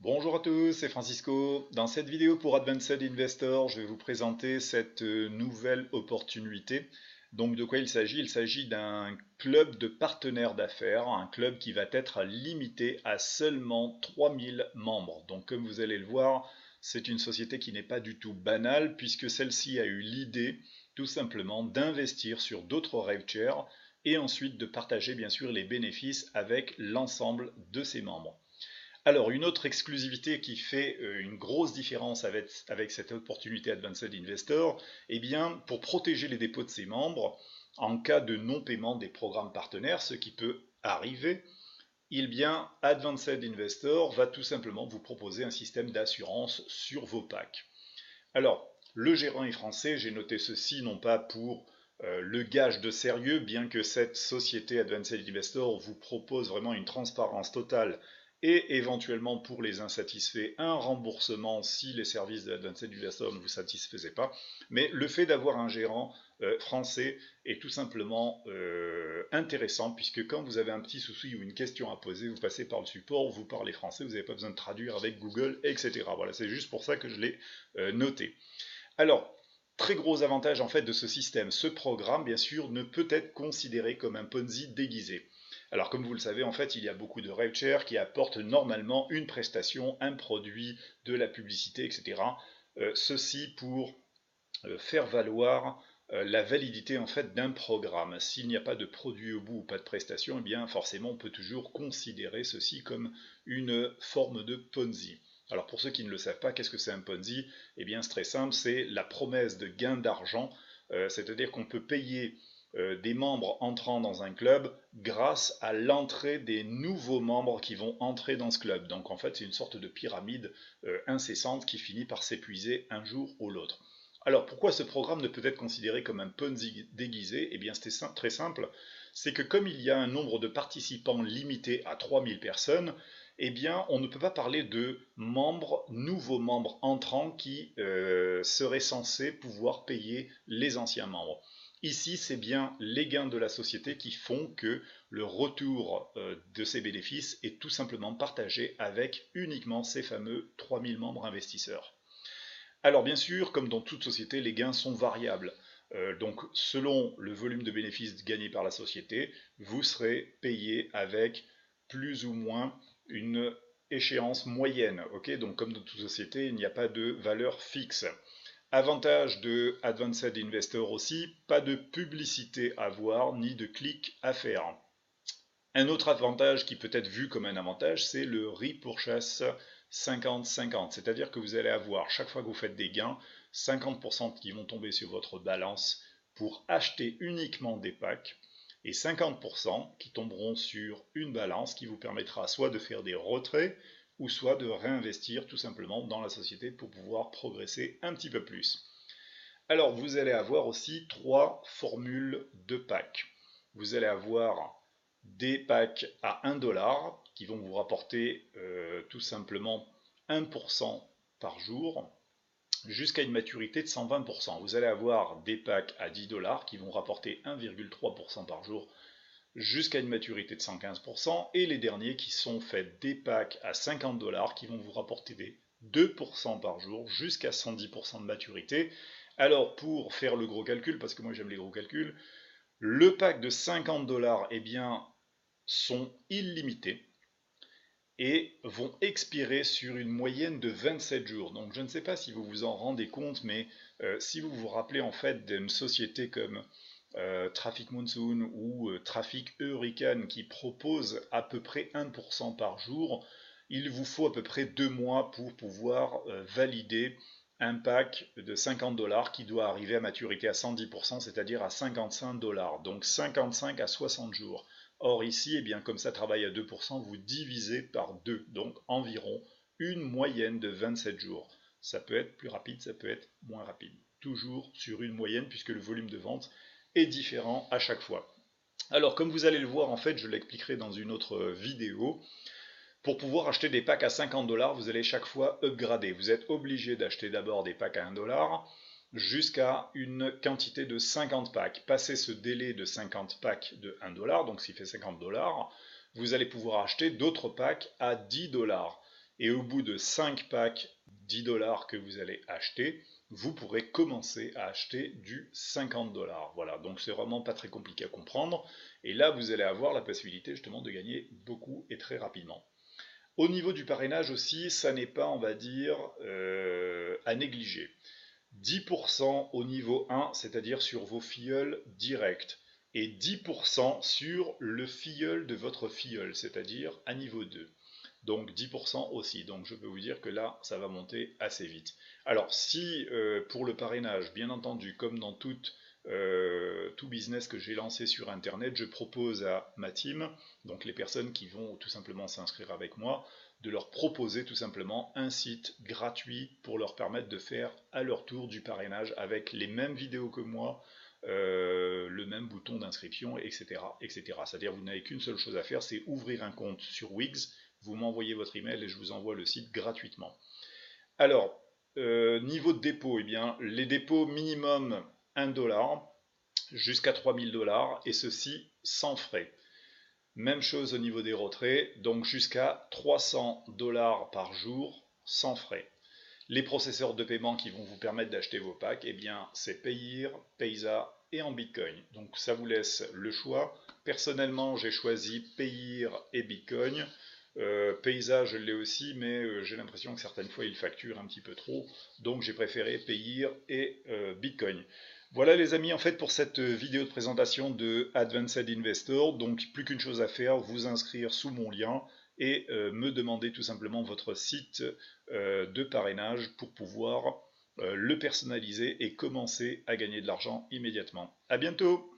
Bonjour à tous, c'est Francisco. Dans cette vidéo pour Advanced Investor, je vais vous présenter cette nouvelle opportunité. Donc de quoi il s'agit? Il s'agit d'un club de partenaires d'affaires, un club qui va être limité à seulement 3000 membres. Donc comme vous allez le voir, c'est une société qui n'est pas du tout banale puisque celle-ci a eu l'idée tout simplement d'investir sur d'autres RaveShares et ensuite de partager bien sûr les bénéfices avec l'ensemble de ses membres. Alors, une autre exclusivité qui fait une grosse différence avec cette opportunité Advanced Investor, eh bien, pour protéger les dépôts de ses membres, en cas de non-paiement des programmes partenaires, ce qui peut arriver, eh bien, Advanced Investor va tout simplement vous proposer un système d'assurance sur vos packs. Alors, le gérant est français, j'ai noté ceci non pas pour le gage de sérieux, bien que cette société Advanced Investor vous propose vraiment une transparence totale et éventuellement pour les insatisfaits un remboursement si les services de Advanced Investor ne vous satisfaisaient pas. Mais le fait d'avoir un gérant français est tout simplement intéressant puisque quand vous avez un petit souci ou une question à poser, vous passez par le support, vous parlez français, vous n'avez pas besoin de traduire avec Google, etc. Voilà, c'est juste pour ça que je l'ai noté. Alors, très gros avantage en fait de ce système. Ce programme, bien sûr, ne peut être considéré comme un Ponzi déguisé. Alors, comme vous le savez, en fait, il y a beaucoup de RaveShare qui apportent normalement une prestation, un produit, de la publicité, etc. Ceci pour faire valoir la validité en fait d'un programme. S'il n'y a pas de produit au bout ou pas de prestation, eh bien forcément on peut toujours considérer ceci comme une forme de Ponzi. Alors pour ceux qui ne le savent pas, qu'est-ce que c'est un Ponzi? Eh bien c'est très simple, c'est la promesse de gain d'argent, c'est-à-dire qu'on peut payer des membres entrant dans un club grâce à l'entrée des nouveaux membres qui vont entrer dans ce club. Donc en fait c'est une sorte de pyramide incessante qui finit par s'épuiser un jour ou l'autre. Alors pourquoi ce programme ne peut être considéré comme un Ponzi déguisé? Eh bien c'était très simple, c'est que comme il y a un nombre de participants limité à 3000 personnes, eh bien on ne peut pas parler de membres, nouveaux membres entrants qui seraient censés pouvoir payer les anciens membres. Ici, c'est bien les gains de la société qui font que le retour de ces bénéfices est tout simplement partagé avec uniquement ces fameux 3000 membres investisseurs. Alors bien sûr, comme dans toute société, les gains sont variables. Donc selon le volume de bénéfices gagné par la société, vous serez payé avec plus ou moins une échéance moyenne. Ok, donc comme dans toute société, il n'y a pas de valeur fixe. Avantage de Advanced Investor aussi, pas de publicité à voir ni de clics à faire. Un autre avantage qui peut être vu comme un avantage, c'est le repurchase 50-50, c'est-à-dire que vous allez avoir, chaque fois que vous faites des gains, 50% qui vont tomber sur votre balance pour acheter uniquement des packs, et 50% qui tomberont sur une balance qui vous permettra soit de faire des retraits, ou soit de réinvestir tout simplement dans la société pour pouvoir progresser un petit peu plus. Alors vous allez avoir aussi trois formules de packs. Vous allez avoir des packs à 1 dollar qui vont vous rapporter tout simplement 1% par jour jusqu'à une maturité de 120%. Vous allez avoir des packs à 10 dollars qui vont rapporter 1,3% par jour jusqu'à une maturité de 115%, et les derniers qui sont faits des packs à 50 dollars qui vont vous rapporter des 2% par jour jusqu'à 110% de maturité. Alors pour faire le gros calcul, parce que moi j'aime les gros calculs, le pack de 50 dollars eh bien, sont illimités et vont expirer sur une moyenne de 27 jours. Donc je ne sais pas si vous vous en rendez compte, mais si vous vous rappelez en fait d'une société comme Traffic Monsoon ou Traffic Hurricane qui propose à peu près 1% par jour, il vous faut à peu près 2 mois pour pouvoir valider un pack de 50 dollars qui doit arriver à maturité à 110%, c'est-à-dire à 55 dollars. Donc 55 à 60 jours. Or ici, eh bien, comme ça travaille à 2%, vous divisez par 2, donc environ une moyenne de 27 jours. Ça peut être plus rapide, ça peut être moins rapide. Toujours sur une moyenne puisque le volume de vente est différent à chaque fois. Alors comme vous allez le voir, en fait, je l'expliquerai dans une autre vidéo, pour pouvoir acheter des packs à 50 dollars, vous allez chaque fois upgrader. Vous êtes obligé d'acheter d'abord des packs à 1 dollar jusqu'à une quantité de 50 packs. Passé ce délai de 50 packs de 1 dollar, donc ce qui fait 50 dollars, vous allez pouvoir acheter d'autres packs à 10 dollars. Et au bout de 5 packs 10 dollars que vous allez acheter, vous pourrez commencer à acheter du 50 dollars. Voilà, donc c'est vraiment pas très compliqué à comprendre. Et là, vous allez avoir la possibilité justement de gagner beaucoup et très rapidement. Au niveau du parrainage aussi, ça n'est pas, on va dire, à négliger. 10% au niveau 1, c'est-à-dire sur vos filleuls directs, et 10% sur le filleul de votre filleul, c'est-à-dire à niveau 2. Donc 10% aussi. Donc je peux vous dire que là, ça va monter assez vite. Alors si pour le parrainage, bien entendu, comme dans tout business que j'ai lancé sur Internet, je propose à ma team, donc les personnes qui vont tout simplement s'inscrire avec moi, de leur proposer tout simplement un site gratuit pour leur permettre de faire à leur tour du parrainage avec les mêmes vidéos que moi, le même bouton d'inscription, etc. etc. C'est-à-dire vous n'avez qu'une seule chose à faire, c'est ouvrir un compte sur Wix, vous m'envoyez votre email et je vous envoie le site gratuitement. Alors, niveau de dépôt, eh bien, les dépôts minimum 1 dollar jusqu'à 3000 dollars et ceci sans frais. Même chose au niveau des retraits, donc jusqu'à 300 dollars par jour sans frais. Les processeurs de paiement qui vont vous permettre d'acheter vos packs, eh bien, c'est Payeer, Payza et en Bitcoin. Donc ça vous laisse le choix. Personnellement, j'ai choisi Payeer et Bitcoin. Payza, je l'ai aussi, mais j'ai l'impression que certaines fois, il facture un petit peu trop. Donc j'ai préféré Payeer et Bitcoin. Voilà les amis, en fait pour cette vidéo de présentation de Advanced Investor, donc plus qu'une chose à faire, vous inscrire sous mon lien et me demander tout simplement votre site de parrainage pour pouvoir le personnaliser et commencer à gagner de l'argent immédiatement. À bientôt!